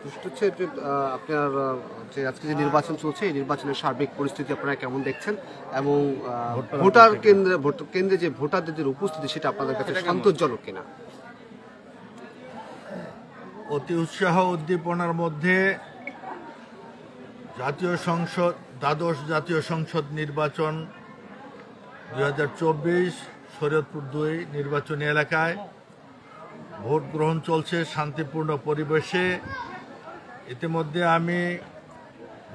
প্রশ্ন হচ্ছে যে আপনার যে আজকে যে নির্বাচন চলছে এই নির্বাচনের সার্বিক পরিস্থিতি আপনারা কেমন দেখছেন এবং ভোট কেন্দ্রে যে ভোটারদের যে উপস্থিতি সেটা আপনাদের কাছে সন্তোষজনক কিনা? অতি উৎসাহ উদ্দীপনার মধ্যে দ্বাদশ জাতীয় সংসদ নির্বাচন 2024 শরীয়তপুর 2 নির্বাচনী এলাকায় ভোট গ্রহণ চলছে শান্তিপূর্ণ পরিবেশে। ইতিমধ্যে আমি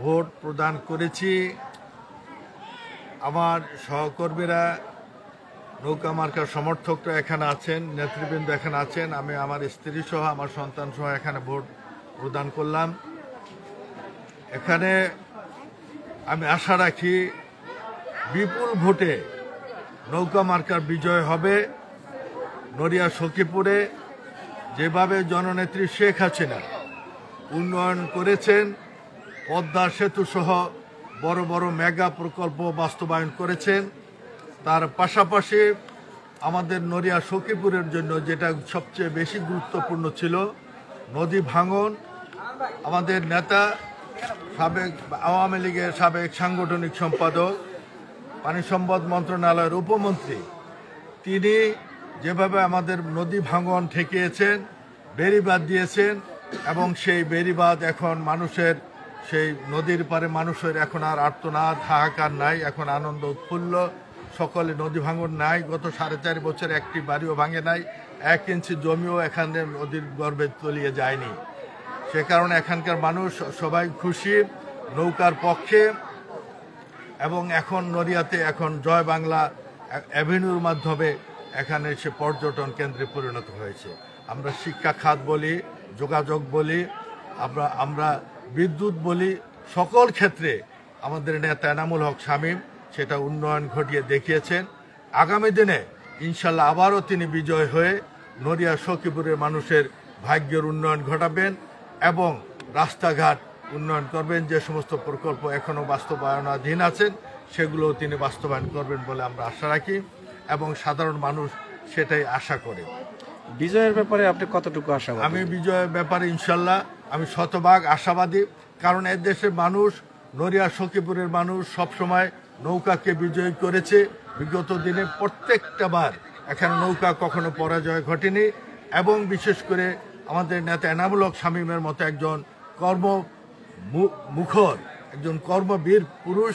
ভোট প্রদান করেছি। আমার সহকর্মীরা, নৌকা মার্কার সমর্থকরা এখানে আছেন, নেতৃবৃন্দ এখানে আছেন। আমি আমার স্ত্রী সহ আমার সন্তান সহ এখানে ভোট প্রদান করলাম। এখানে আমি আশা রাখি বিপুল ভোটে নৌকা মার্কার বিজয় হবে। নড়িয়া সখীপুরে যেভাবে জননেত্রী শেখ হাসিনা উন্নয়ন করেছেন, পদ্মা সেতু সহ বড় বড় মেগা প্রকল্প বাস্তবায়ন করেছেন, তার পাশাপাশি আমাদের নড়িয়া সখীপুরের জন্য যেটা সবচেয়ে বেশি গুরুত্বপূর্ণ ছিল, নদী ভাঙন। আমাদের নেতা, সাবেক আওয়ামী লীগের সাবেক সাংগঠনিক সম্পাদক, পানি সম্পদ মন্ত্রণালয়ের উপমন্ত্রী, তিনি যেভাবে আমাদের নদী ভাঙন ঠেকিয়েছেন, বেড়িবাঁধ দিয়েছেন এবং সেই বেড়িবাঁধ এখন মানুষের, সেই নদীর পারে মানুষের এখন আর আর্তনাদ হাহাকার নাই, এখন আনন্দ উৎফুল্ল, সকলে নদী ভাঙন নাই। গত 4.5 বছর একটি বাড়িও ভাঙে নাই, 1 ইঞ্চি জমিও এখানে নদীর গর্ভে তলিয়ে যায়নি। সে কারণে এখানকার মানুষ সবাই খুশি, নৌকার পক্ষে। এবং এখন নড়িয়াতে এখন জয় বাংলা অ্যাভিনিউর মাধ্যমে এখানে সে পর্যটন কেন্দ্রে পরিণত হয়েছে। আমরা শিক্ষা খাত বলি, যোগাযোগ বলি, আমরা বিদ্যুৎ বলি, সকল ক্ষেত্রে আমাদের নেতা এনামুল হক শামীম সেটা উন্নয়ন ঘটিয়ে দেখিয়েছেন। আগামী দিনে ইনশাল্লাহ আবারও তিনি বিজয় হয়ে নড়িয়া সখীপুরের মানুষের ভাগ্যের উন্নয়ন ঘটাবেন এবং রাস্তাঘাট উন্নয়ন করবেন। যে সমস্ত প্রকল্প এখনও বাস্তবায়নাধীন আছেন সেগুলোও তিনি বাস্তবায়ন করবেন বলে আমরা আশা রাখি এবং সাধারণ মানুষ সেটাই আশা করে। বিজয়ের ব্যাপারে আপনি কতটুকু আশাবাদী? আমি বিজয়ের ব্যাপারে ইনশাল্লাহ আমি শতভাগ আশাবাদী, কারণ এর দেশের মানুষ, নড়িয়া সখীপুরের মানুষ সবসময় নৌকাকে বিজয়ী করেছে। বিগত দিনে প্রত্যেকটা বার এখানে নৌকা কখনো পরাজয় ঘটেনি এবং বিশেষ করে আমাদের নেতা এনামুল হক শামীমের মতো একজন মুখর, একজন কর্মবীর পুরুষ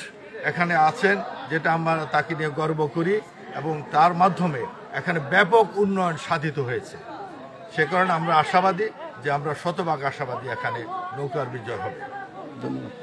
এখানে আছেন, যেটা আমরা তাকে নিয়ে গর্ব করি এবং তার মাধ্যমে এখানে ব্যাপক উন্নয়ন সাধিত হয়েছে। সে কারণে আমরা আশাবাদী যে আমরা শতভাগ আশাবাদী এখানে নৌকার বিজয় হবে। ধন্যবাদ।